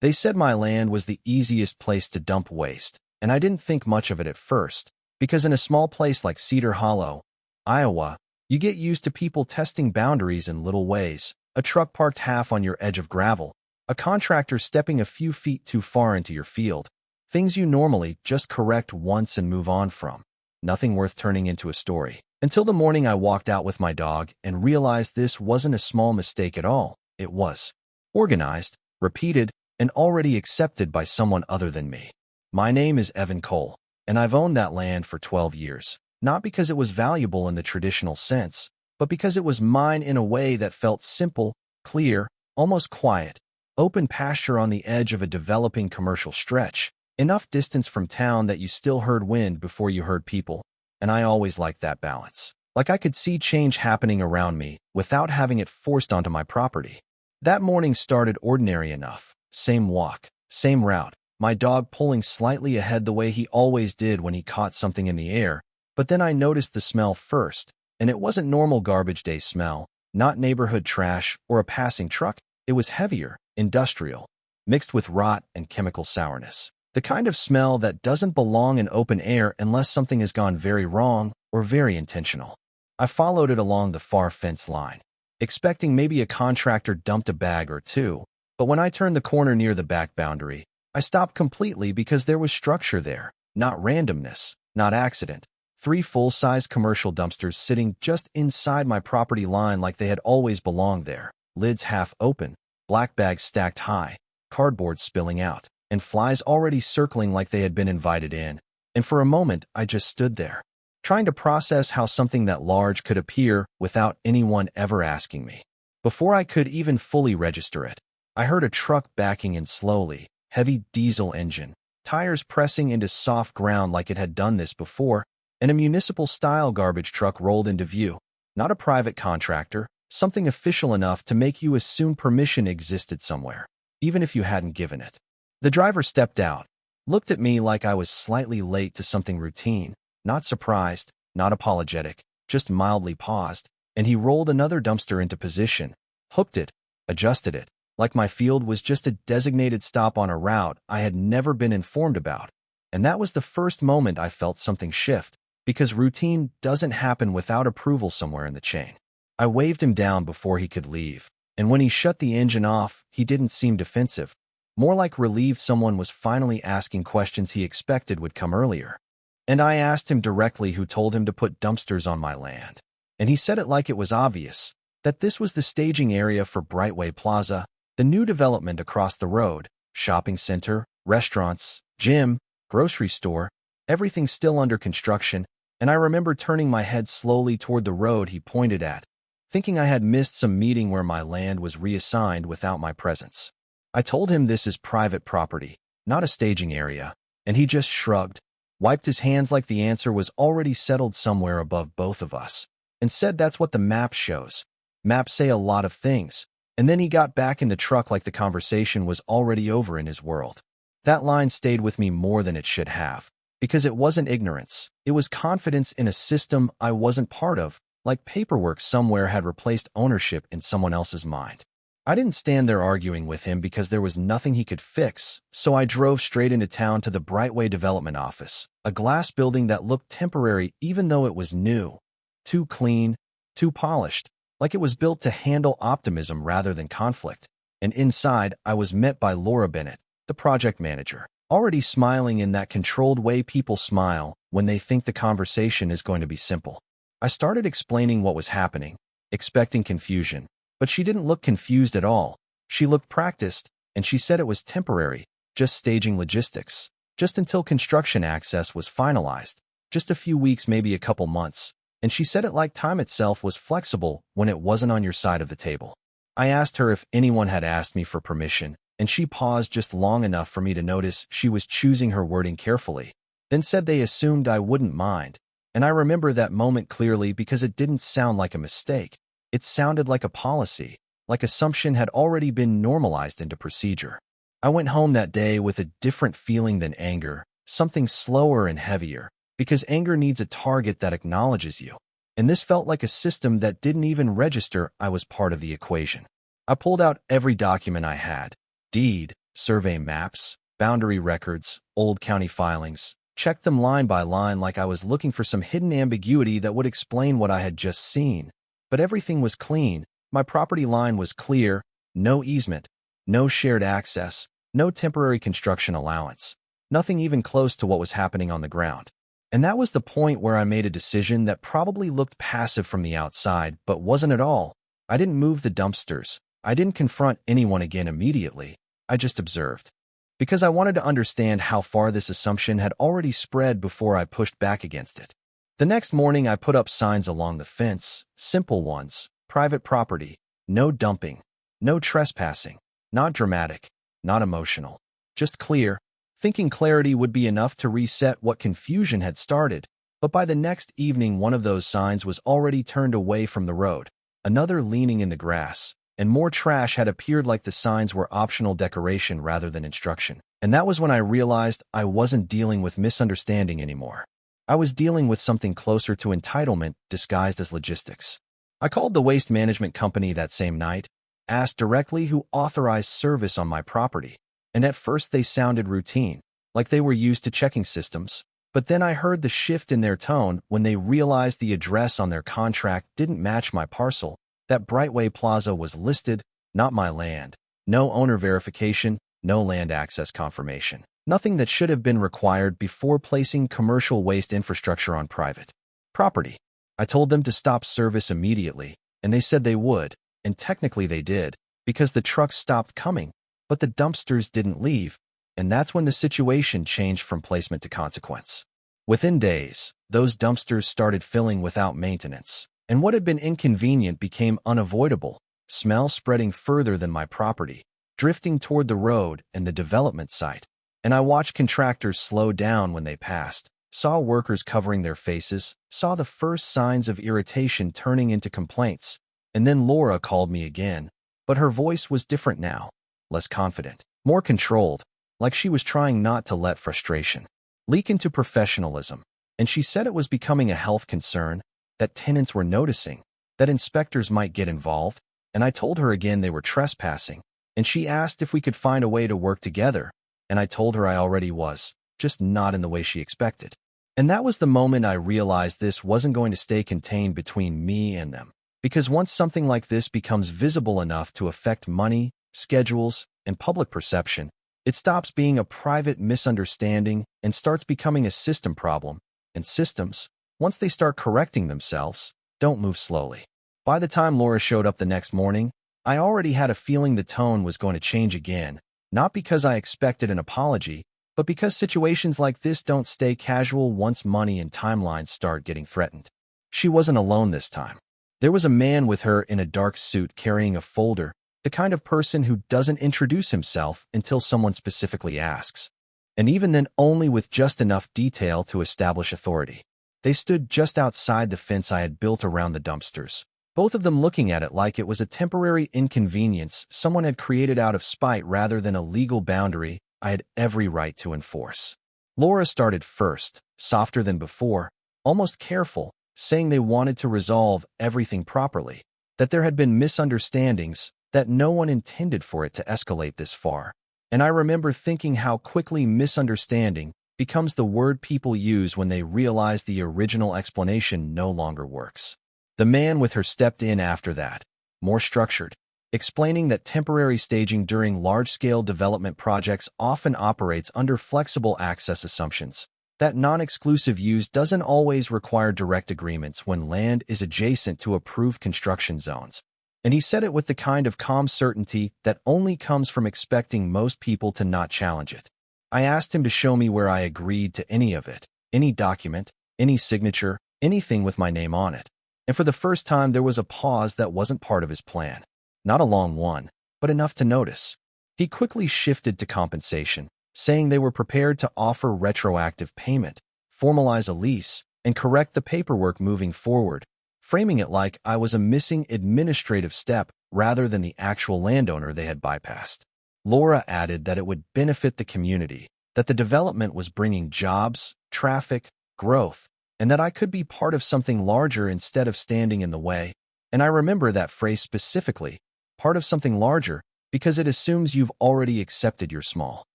They said my land was the easiest place to dump waste, and I didn't think much of it at first, because in a small place like Cedar Hollow, Iowa, you get used to people testing boundaries in little ways, a truck parked half on your edge of gravel, a contractor stepping a few feet too far into your field, things you normally just correct once and move on from. Nothing worth turning into a story. Until the morning I walked out with my dog and realized this wasn't a small mistake at all. It was organized, repeated, and already accepted by someone other than me. My name is Evan Cole, and I've owned that land for 12 years, not because it was valuable in the traditional sense, but because it was mine in a way that felt simple, clear, almost quiet, open pasture on the edge of a developing commercial stretch, enough distance from town that you still heard wind before you heard people, and I always liked that balance. Like I could see change happening around me without having it forced onto my property. That morning started ordinary enough. Same walk, same route, my dog pulling slightly ahead the way he always did when he caught something in the air, but then I noticed the smell first, and it wasn't normal garbage day smell, not neighborhood trash or a passing truck. It was heavier, industrial, mixed with rot and chemical sourness. The kind of smell that doesn't belong in open air unless something has gone very wrong or very intentional. I followed it along the far fence line, expecting maybe a contractor dumped a bag or two, but when I turned the corner near the back boundary, I stopped completely because there was structure there, not randomness, not accident. 3 full-size commercial dumpsters sitting just inside my property line like they had always belonged there, lids half open, black bags stacked high, cardboard spilling out, and flies already circling like they had been invited in. And for a moment, I just stood there, trying to process how something that large could appear without anyone ever asking me. Before I could even fully register it, I heard a truck backing in slowly, heavy diesel engine, tires pressing into soft ground like it had done this before, and a municipal-style garbage truck rolled into view. Not a private contractor, something official enough to make you assume permission existed somewhere, even if you hadn't given it. The driver stepped out, looked at me like I was slightly late to something routine, not surprised, not apologetic, just mildly paused, and he rolled another dumpster into position, hooked it, adjusted it, like my field was just a designated stop on a route I had never been informed about. And that was the first moment I felt something shift, because routine doesn't happen without approval somewhere in the chain. I waved him down before he could leave, and when he shut the engine off, he didn't seem defensive, more like relieved someone was finally asking questions he expected would come earlier. And I asked him directly who told him to put dumpsters on my land. And he said it like it was obvious, that this was the staging area for Brightway Plaza, the new development across the road, shopping center, restaurants, gym, grocery store, everything still under construction, and I remember turning my head slowly toward the road he pointed at, thinking I had missed some meeting where my land was reassigned without my presence. I told him this is private property, not a staging area, and he just shrugged, wiped his hands like the answer was already settled somewhere above both of us, and said that's what the map shows. Maps say a lot of things, and then he got back in the truck like the conversation was already over in his world. That line stayed with me more than it should have, because it wasn't ignorance, it was confidence in a system I wasn't part of, like paperwork somewhere had replaced ownership in someone else's mind. I didn't stand there arguing with him because there was nothing he could fix, so I drove straight into town to the Brightway Development Office, a glass building that looked temporary even though it was new. Too clean, too polished, like it was built to handle optimism rather than conflict. And inside, I was met by Laura Bennett, the project manager, already smiling in that controlled way people smile when they think the conversation is going to be simple. I started explaining what was happening, expecting confusion. But she didn't look confused at all. She looked practiced, and she said it was temporary, just staging logistics, just until construction access was finalized, just a few weeks, maybe a couple months. And she said it like time itself was flexible when it wasn't on your side of the table. I asked her if anyone had asked me for permission, and she paused just long enough for me to notice she was choosing her wording carefully, then said they assumed I wouldn't mind. And I remember that moment clearly because it didn't sound like a mistake. It sounded like a policy, like assumption had already been normalized into procedure. I went home that day with a different feeling than anger, something slower and heavier, because anger needs a target that acknowledges you. And this felt like a system that didn't even register I was part of the equation. I pulled out every document I had, deed, survey maps, boundary records, old county filings, checked them line by line like I was looking for some hidden ambiguity that would explain what I had just seen. But everything was clean. My property line was clear, no easement, no shared access, no temporary construction allowance, nothing even close to what was happening on the ground. And that was the point where I made a decision that probably looked passive from the outside, but wasn't at all. I didn't move the dumpsters. I didn't confront anyone again immediately. I just observed. Because I wanted to understand how far this assumption had already spread before I pushed back against it. The next morning, I put up signs along the fence, simple ones, private property, no dumping, no trespassing, not dramatic, not emotional, just clear, thinking clarity would be enough to reset what confusion had started. But by the next evening, one of those signs was already turned away from the road, another leaning in the grass, and more trash had appeared like the signs were optional decoration rather than instruction. And that was when I realized I wasn't dealing with misunderstanding anymore. I was dealing with something closer to entitlement disguised as logistics. I called the waste management company that same night, asked directly who authorized service on my property, and at first they sounded routine, like they were used to checking systems. But then I heard the shift in their tone when they realized the address on their contract didn't match my parcel, that Brightway Plaza was listed, not my land, no owner verification, no land access confirmation, nothing that should have been required before placing commercial waste infrastructure on private property. I told them to stop service immediately, and they said they would, and technically they did, because the trucks stopped coming, but the dumpsters didn't leave, and that's when the situation changed from placement to consequence. Within days, those dumpsters started filling without maintenance, and what had been inconvenient became unavoidable, smell spreading further than my property, drifting toward the road and the development site. And I watched contractors slow down when they passed, saw workers covering their faces, saw the first signs of irritation turning into complaints. And then Laura called me again, but her voice was different now, less confident, more controlled, like she was trying not to let frustration leak into professionalism. And she said it was becoming a health concern, that tenants were noticing, that inspectors might get involved, and I told her again they were trespassing, and she asked if we could find a way to work together, and I told her I already was, just not in the way she expected. And that was the moment I realized this wasn't going to stay contained between me and them, because once something like this becomes visible enough to affect money, schedules, and public perception, it stops being a private misunderstanding and starts becoming a system problem, and systems, once they start correcting themselves, don't move slowly. By the time Laura showed up the next morning, I already had a feeling the tone was going to change again, not because I expected an apology, but because situations like this don't stay casual once money and timelines start getting threatened. She wasn't alone this time. There was a man with her in a dark suit carrying a folder, the kind of person who doesn't introduce himself until someone specifically asks, and even then only with just enough detail to establish authority. They stood just outside the fence I had built around the dumpsters, both of them looking at it like it was a temporary inconvenience someone had created out of spite rather than a legal boundary I had every right to enforce. Laura started first, softer than before, almost careful, saying they wanted to resolve everything properly, that there had been misunderstandings, that no one intended for it to escalate this far. And I remember thinking how quickly misunderstanding becomes the word people use when they realize the original explanation no longer works. The man with her stepped in after that, more structured, explaining that temporary staging during large-scale development projects often operates under flexible access assumptions, that non-exclusive use doesn't always require direct agreements when land is adjacent to approved construction zones. And he said it with the kind of calm certainty that only comes from expecting most people to not challenge it. I asked him to show me where I agreed to any of it, any document, any signature, anything with my name on it. And for the first time, there was a pause that wasn't part of his plan. Not a long one, but enough to notice. He quickly shifted to compensation, saying they were prepared to offer retroactive payment, formalize a lease, and correct the paperwork moving forward, framing it like I was a missing administrative step rather than the actual landowner they had bypassed. Laura added that it would benefit the community, that the development was bringing jobs, traffic, growth, and that I could be part of something larger instead of standing in the way. And I remember that phrase specifically, part of something larger, because it assumes you've already accepted your small.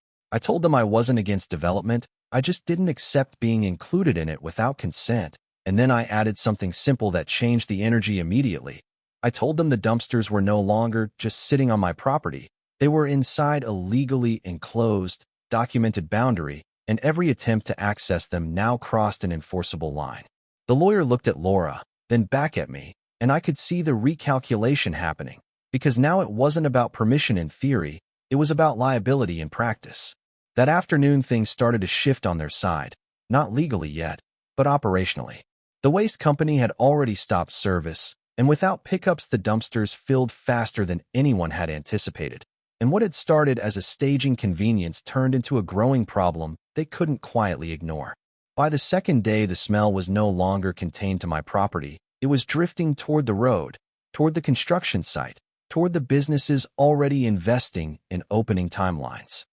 I told them I wasn't against development, I just didn't accept being included in it without consent, and then I added something simple that changed the energy immediately. I told them the dumpsters were no longer just sitting on my property. They were inside a legally enclosed, documented boundary, and every attempt to access them now crossed an enforceable line. The lawyer looked at Laura, then back at me, and I could see the recalculation happening, because now it wasn't about permission in theory, it was about liability in practice. That afternoon things started to shift on their side, not legally yet, but operationally. The waste company had already stopped service, and without pickups the dumpsters filled faster than anyone had anticipated. And what had started as a staging convenience turned into a growing problem they couldn't quietly ignore. By the second day, the smell was no longer contained to my property. It was drifting toward the road, toward the construction site, toward the businesses already investing in opening timelines.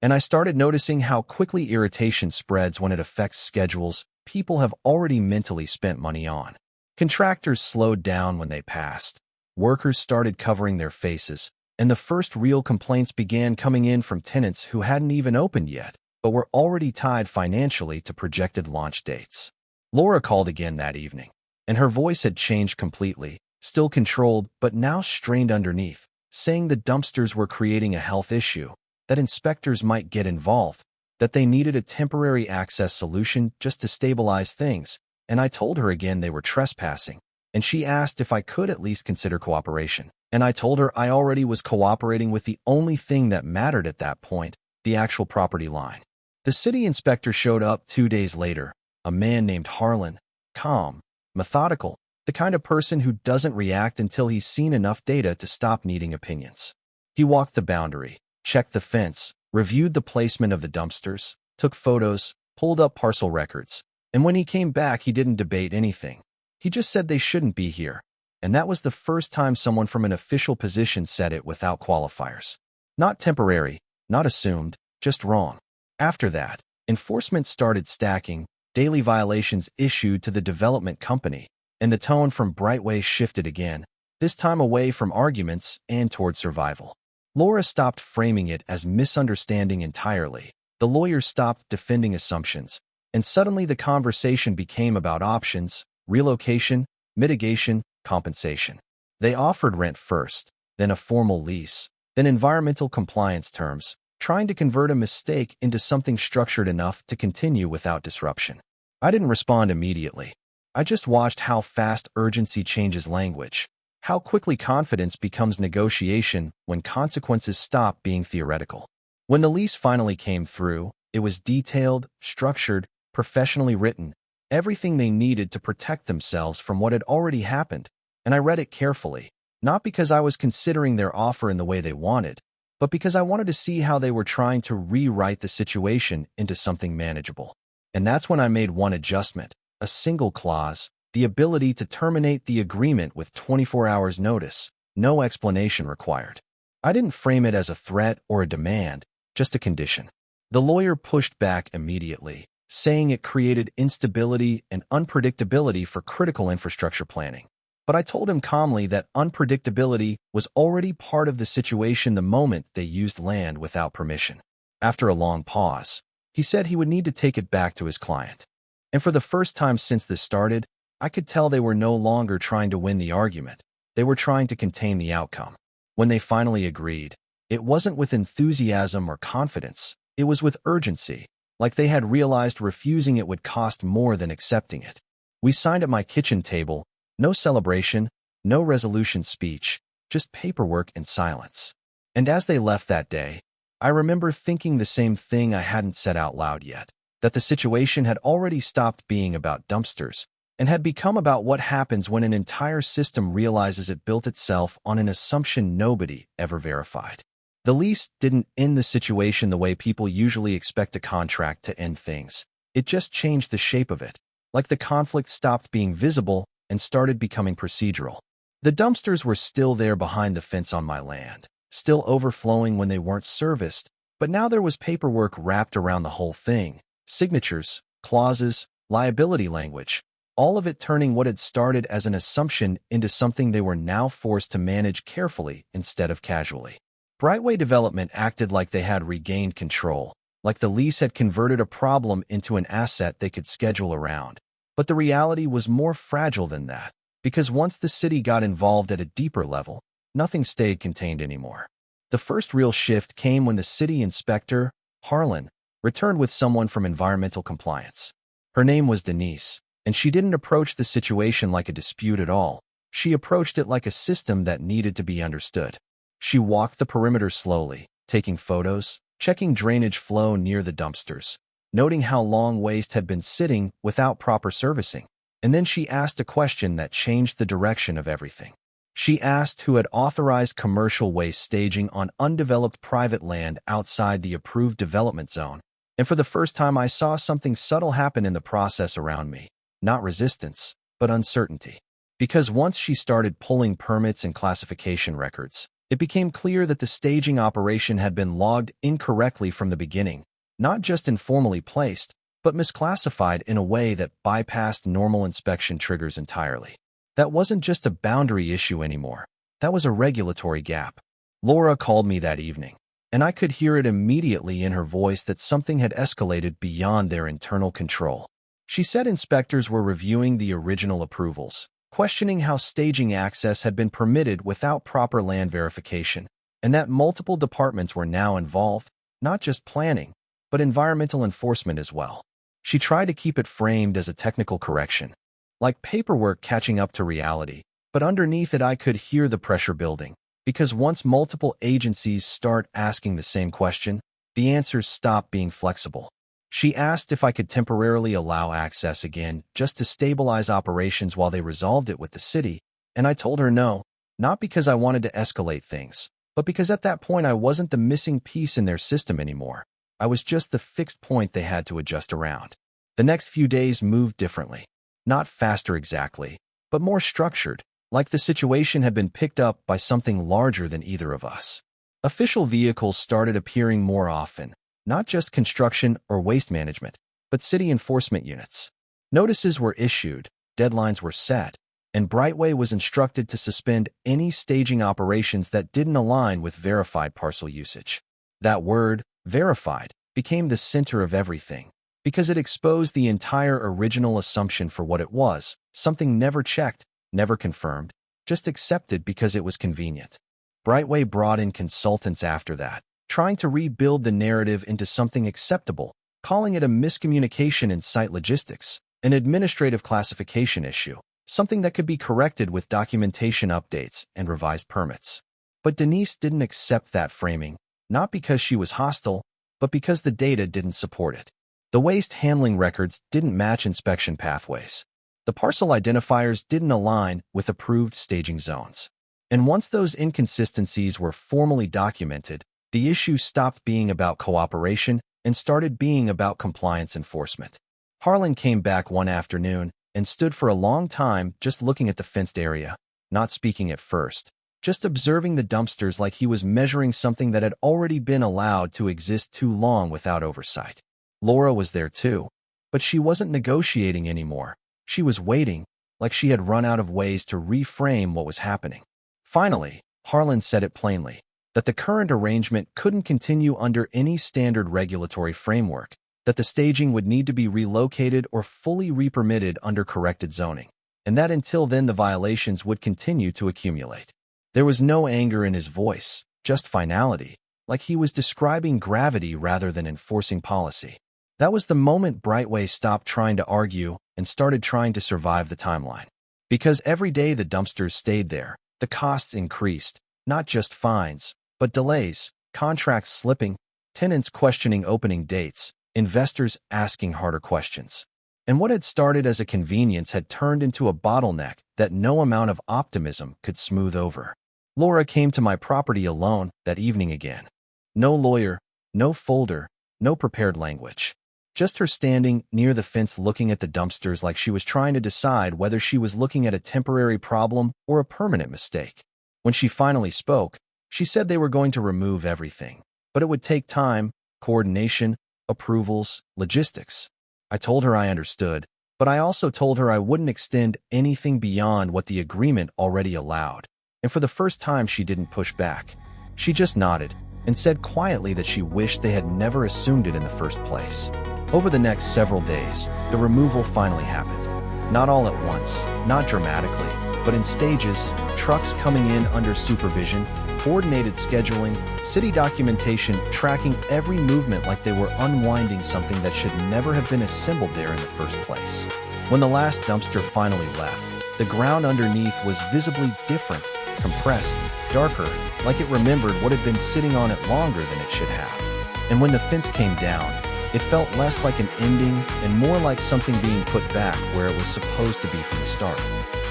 And I started noticing how quickly irritation spreads when it affects schedules people have already mentally spent money on. Contractors slowed down when they passed. Workers started covering their faces, and the first real complaints began coming in from tenants who hadn't even opened yet, but were already tied financially to projected launch dates. Laura called again that evening, and her voice had changed completely, still controlled but now strained underneath, saying the dumpsters were creating a health issue, that inspectors might get involved, that they needed a temporary access solution just to stabilize things, and I told her again they were trespassing, and she asked if I could at least consider cooperation. And I told her I already was cooperating with the only thing that mattered at that point, the actual property line. The city inspector showed up 2 days later, a man named Harlan, calm, methodical, the kind of person who doesn't react until he's seen enough data to stop needing opinions. He walked the boundary, checked the fence, reviewed the placement of the dumpsters, took photos, pulled up parcel records, and when he came back he didn't debate anything. He just said they shouldn't be here, and that was the first time someone from an official position said it without qualifiers. Not temporary, not assumed, just wrong. After that, enforcement started stacking, daily violations issued to the development company, and the tone from Brightway shifted again, this time away from arguments and toward survival. Laura stopped framing it as misunderstanding entirely. The lawyers stopped defending assumptions, and suddenly the conversation became about options, relocation, mitigation, compensation. They offered rent first, then a formal lease, then environmental compliance terms, trying to convert a mistake into something structured enough to continue without disruption. I didn't respond immediately. I just watched how fast urgency changes language, how quickly confidence becomes negotiation when consequences stop being theoretical. When the lease finally came through, it was detailed, structured, professionally written, everything they needed to protect themselves from what had already happened, and I read it carefully, not because I was considering their offer in the way they wanted, but because I wanted to see how they were trying to rewrite the situation into something manageable. And that's when I made one adjustment, a single clause, the ability to terminate the agreement with 24 hours notice, no explanation required. I didn't frame it as a threat or a demand, just a condition. The lawyer pushed back immediately, saying it created instability and unpredictability for critical infrastructure planning. But I told him calmly that unpredictability was already part of the situation the moment they used land without permission. After a long pause, he said he would need to take it back to his client. And for the first time since this started, I could tell they were no longer trying to win the argument. They were trying to contain the outcome. When they finally agreed, it wasn't with enthusiasm or confidence. It was with urgency, like they had realized refusing it would cost more than accepting it. We signed at my kitchen table, no celebration, no resolution speech, just paperwork and silence. And as they left that day, I remember thinking the same thing I hadn't said out loud yet, that the situation had already stopped being about dumpsters and had become about what happens when an entire system realizes it built itself on an assumption nobody ever verified. The lease didn't end the situation the way people usually expect a contract to end things. It just changed the shape of it, like the conflict stopped being visible and started becoming procedural. The dumpsters were still there behind the fence on my land, still overflowing when they weren't serviced, but now there was paperwork wrapped around the whole thing, signatures, clauses, liability language, all of it turning what had started as an assumption into something they were now forced to manage carefully instead of casually. Brightway Development acted like they had regained control, like the lease had converted a problem into an asset they could schedule around. But the reality was more fragile than that, because once the city got involved at a deeper level, nothing stayed contained anymore. The first real shift came when the city inspector, Harlan, returned with someone from environmental compliance. Her name was Denise, and she didn't approach the situation like a dispute at all. She approached it like a system that needed to be understood. She walked the perimeter slowly, taking photos, checking drainage flow near the dumpsters, noting how long waste had been sitting without proper servicing. And then she asked a question that changed the direction of everything. She asked who had authorized commercial waste staging on undeveloped private land outside the approved development zone. And for the first time, I saw something subtle happen in the process around me. Not resistance, but uncertainty. Because once she started pulling permits and classification records, it became clear that the staging operation had been logged incorrectly from the beginning, not just informally placed, but misclassified in a way that bypassed normal inspection triggers entirely. That wasn't just a boundary issue anymore. That was a regulatory gap. Laura called me that evening, and I could hear it immediately in her voice that something had escalated beyond their internal control. She said inspectors were reviewing the original approvals, questioning how staging access had been permitted without proper land verification, and that multiple departments were now involved, not just planning, but environmental enforcement as well. She tried to keep it framed as a technical correction, like paperwork catching up to reality, but underneath it I could hear the pressure building, because once multiple agencies start asking the same question, the answers stop being flexible. She asked if I could temporarily allow access again just to stabilize operations while they resolved it with the city, and I told her no, not because I wanted to escalate things, but because at that point I wasn't the missing piece in their system anymore. I was just the fixed point they had to adjust around. The next few days moved differently. Not faster exactly, but more structured, like the situation had been picked up by something larger than either of us. Official vehicles started appearing more often, not just construction or waste management, but city enforcement units. Notices were issued, deadlines were set, and Brightway was instructed to suspend any staging operations that didn't align with verified parcel usage. That word, verified, became the center of everything, because it exposed the entire original assumption for what it was, something never checked, never confirmed, just accepted because it was convenient. Brightway brought in consultants after that, trying to rebuild the narrative into something acceptable, calling it a miscommunication in site logistics, an administrative classification issue, something that could be corrected with documentation updates and revised permits. But Denise didn't accept that framing, not because she was hostile, but because the data didn't support it. The waste handling records didn't match inspection pathways. The parcel identifiers didn't align with approved staging zones. And once those inconsistencies were formally documented, the issue stopped being about cooperation and started being about compliance enforcement. Harlan came back one afternoon and stood for a long time just looking at the fenced area, not speaking at first, just observing the dumpsters like he was measuring something that had already been allowed to exist too long without oversight. Laura was there too, but she wasn't negotiating anymore. She was waiting, like she had run out of ways to reframe what was happening. Finally, Harlan said it plainly, that the current arrangement couldn't continue under any standard regulatory framework, that the staging would need to be relocated or fully re-permitted under corrected zoning, and that until then the violations would continue to accumulate. There was no anger in his voice, just finality, like he was describing gravity rather than enforcing policy. That was the moment Brightway stopped trying to argue and started trying to survive the timeline. Because every day the dumpsters stayed there, the costs increased, not just fines, but delays, contracts slipping, tenants questioning opening dates, investors asking harder questions. And what had started as a convenience had turned into a bottleneck that no amount of optimism could smooth over. Laura came to my property alone that evening again. No lawyer, no folder, no prepared language. Just her standing near the fence looking at the dumpsters like she was trying to decide whether she was looking at a temporary problem or a permanent mistake. When she finally spoke, she said they were going to remove everything, but it would take time, coordination, approvals, logistics. I told her I understood, but I also told her I wouldn't extend anything beyond what the agreement already allowed. And for the first time, she didn't push back. She just nodded and said quietly that she wished they had never assumed it in the first place. Over the next several days, the removal finally happened. Not all at once, not dramatically, but in stages, trucks coming in under supervision, coordinated scheduling, city documentation tracking every movement like they were unwinding something that should never have been assembled there in the first place. When the last dumpster finally left, the ground underneath was visibly different, compressed, darker, like it remembered what had been sitting on it longer than it should have. And when the fence came down, it felt less like an ending and more like something being put back where it was supposed to be from the start.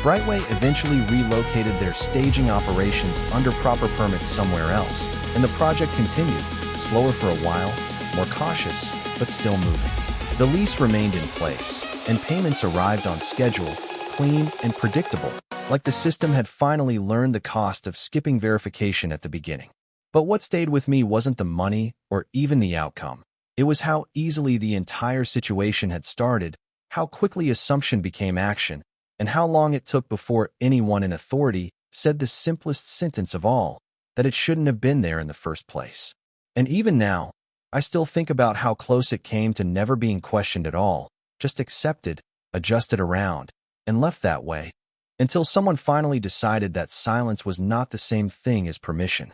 Brightway eventually relocated their staging operations under proper permits somewhere else, and the project continued, slower for a while, more cautious, but still moving. The lease remained in place, and payments arrived on schedule, clean and predictable, like the system had finally learned the cost of skipping verification at the beginning. But what stayed with me wasn't the money or even the outcome. It was how easily the entire situation had started, how quickly assumption became action, and how long it took before anyone in authority said the simplest sentence of all, that it shouldn't have been there in the first place. And even now, I still think about how close it came to never being questioned at all, just accepted, adjusted around, and left that way, until someone finally decided that silence was not the same thing as permission.